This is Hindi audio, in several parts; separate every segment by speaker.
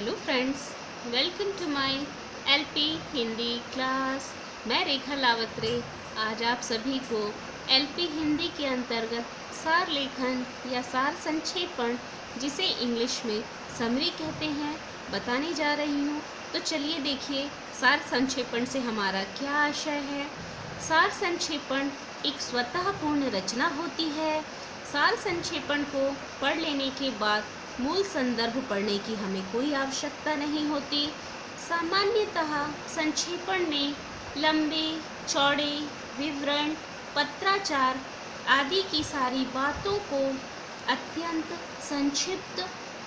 Speaker 1: Hello friends, welcome to my LP Hindi class. मैं रेखा लावत्रे आज आप सभी को एलपी हिंदी के अंतर्गत सार लेखन या सार संक्षेपण, जिसे इंग्लिश में समरी कहते हैं, बताने जा रही हूँ। तो चलिए देखिए सार संक्षेपण से हमारा क्या आशय है। सार संक्षेपण एक स्वतः पूर्ण रचना होती है। सार संक्षेपण को पढ़ लेने के बाद मूल संदर्भ पढ़ने की हमें कोई आवश्यकता नहीं होती। सामान्यतः संक्षेपण में लंबे चौड़े विवरण, पत्राचार आदि की सारी बातों को अत्यंत संक्षिप्त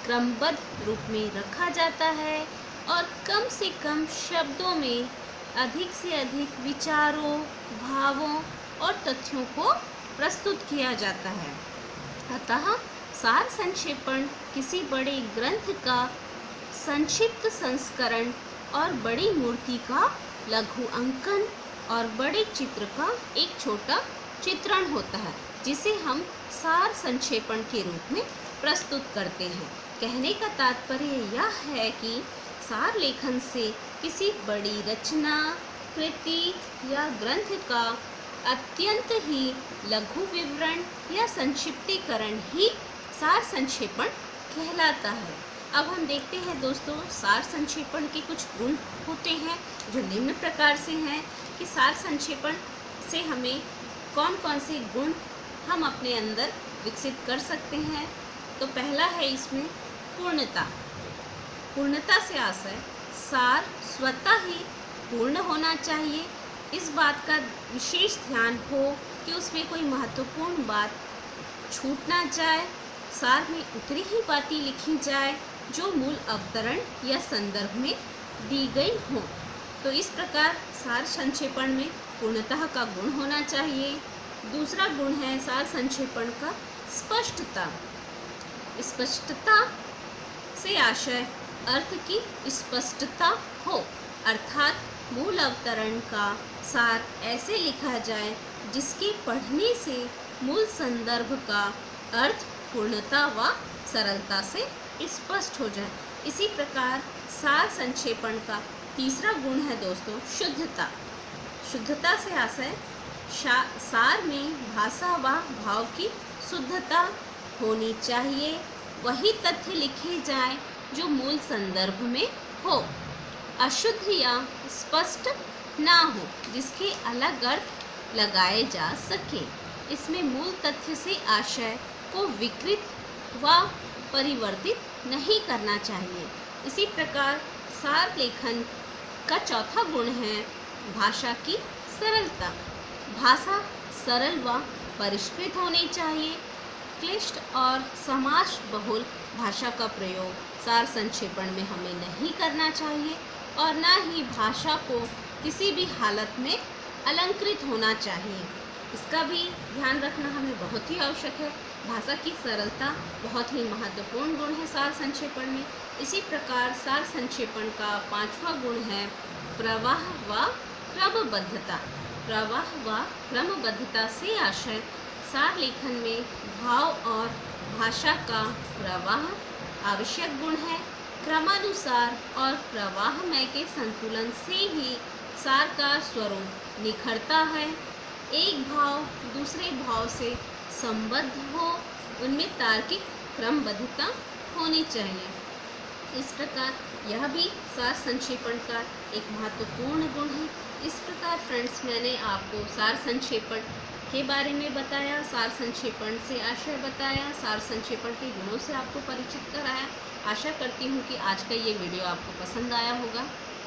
Speaker 1: क्रमबद्ध रूप में रखा जाता है और कम से कम शब्दों में अधिक से अधिक विचारों, भावों और तथ्यों को प्रस्तुत किया जाता है। अतः सार संक्षेपण किसी बड़े ग्रंथ का संक्षिप्त संस्करण और बड़ी मूर्ति का लघु अंकन और बड़े चित्र का एक छोटा चित्रण होता है, जिसे हम सार संक्षेपण के रूप में प्रस्तुत करते हैं। कहने का तात्पर्य यह है कि सार लेखन से किसी बड़ी रचना, कृति या ग्रंथ का अत्यंत ही लघु विवरण या संक्षिप्तीकरण ही सार संक्षेपण कहलाता है। अब हम देखते हैं दोस्तों, सार संक्षेपण के कुछ गुण होते हैं जो निम्न प्रकार से हैं कि सार संक्षेपण से हमें कौन कौन से गुण हम अपने अंदर विकसित कर सकते हैं। तो पहला है इसमें पूर्णता। पूर्णता से आशय सार स्वतः ही पूर्ण होना चाहिए। इस बात का विशेष ध्यान हो कि उसमें कोई महत्वपूर्ण बात छूट ना जाए। सार में उतनी ही बातें लिखी जाए जो मूल अवतरण या संदर्भ में दी गई हो। तो इस प्रकार सार संक्षेपण में पूर्णता का गुण होना चाहिए। दूसरा गुण है सार संक्षेपण का स्पष्टता। स्पष्टता से आशय अर्थ की स्पष्टता हो, अर्थात मूल अवतरण का सार ऐसे लिखा जाए जिसके पढ़ने से मूल संदर्भ का अर्थ पूर्णता व सरलता से स्पष्ट हो जाए। इसी प्रकार सार संक्षेपण का तीसरा गुण है दोस्तों शुद्धता। शुद्धता से आशय सार में भाषा व भाव की शुद्धता होनी चाहिए। वही तथ्य लिखे जाए जो मूल संदर्भ में हो, अशुद्ध या स्पष्ट ना हो जिसके अलग अर्थ लगाए जा सके। इसमें मूल तथ्य से आशय को विकृत व परिवर्तित नहीं करना चाहिए। इसी प्रकार सार लेखन का चौथा गुण है भाषा की सरलता। भाषा सरल व परिष्कृत होनी चाहिए। क्लिष्ट और समास बहुल भाषा का प्रयोग सार संक्षेपण में हमें नहीं करना चाहिए और न ही भाषा को किसी भी हालत में अलंकृत होना चाहिए। इसका भी ध्यान रखना हमें बहुत ही आवश्यक है। भाषा की सरलता बहुत ही महत्वपूर्ण गुण है सार संक्षेपण में। इसी प्रकार सार संक्षेपण का पांचवा गुण है प्रवाह व क्रमबद्धता। प्रवाह व क्रमबद्धता से आशय सार लेखन में भाव और भाषा का प्रवाह आवश्यक गुण है। क्रमानुसार और प्रवाहमय के संतुलन से ही सार का स्वरूप निखरता है। एक भाव दूसरे भाव से संबद्ध हो, उनमें तार्किक क्रमबद्धता होनी चाहिए। इस प्रकार यह भी सार संक्षेपण का एक महत्वपूर्ण गुण है। इस प्रकार फ्रेंड्स, मैंने आपको सार संक्षेपण के बारे में बताया, सार संक्षेपण से आशय बताया, सार संक्षेपण के गुणों से आपको परिचित कराया। आशा करती हूँ कि आज का ये वीडियो आपको पसंद आया होगा।